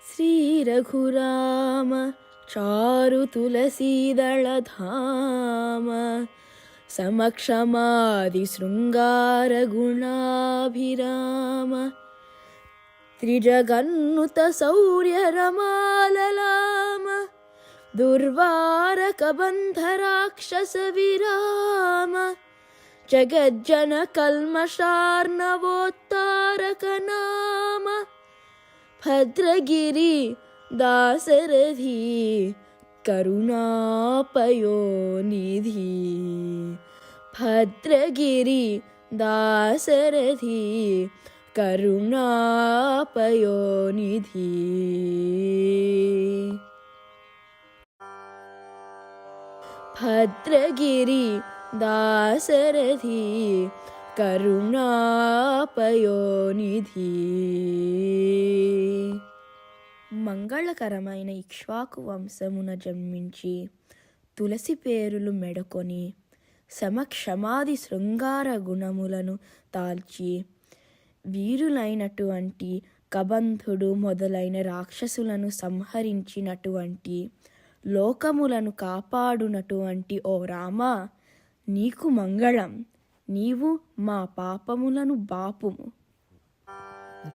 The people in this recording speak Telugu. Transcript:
శ్రీ రఘురామ చారు తులసీదళధామ సమక్షమాది శృంగార గుణాభిరామ త్రిజగన్నుత శౌర్య రమాలలామ దుర్వారక బంధ రాక్షస విరామ జగజ్జన కల్మషార్ణవోత్తారక నామ భద్రగిరి దాశరథి కరుణాపయోనిధి భద్రగిరి దాశరథి కరుణాపయోనిధి. భద్రగిరి దాశరథి కరుణాపయోనిధి. మంగళకరమైన ఇక్ష్వాకు వంశమున జన్మించి తులసి పేరులు మెడకొని సమక్షమాది శృంగార గుణములను తాల్చి వీరులైనటువంటి కబంధుడు మొదలైన రాక్షసులను సంహరించినటువంటి లోకములను కాపాడునటువంటి ఓ రామ, నీకు మంగళం. నీవు మా పాపములను బాపుము.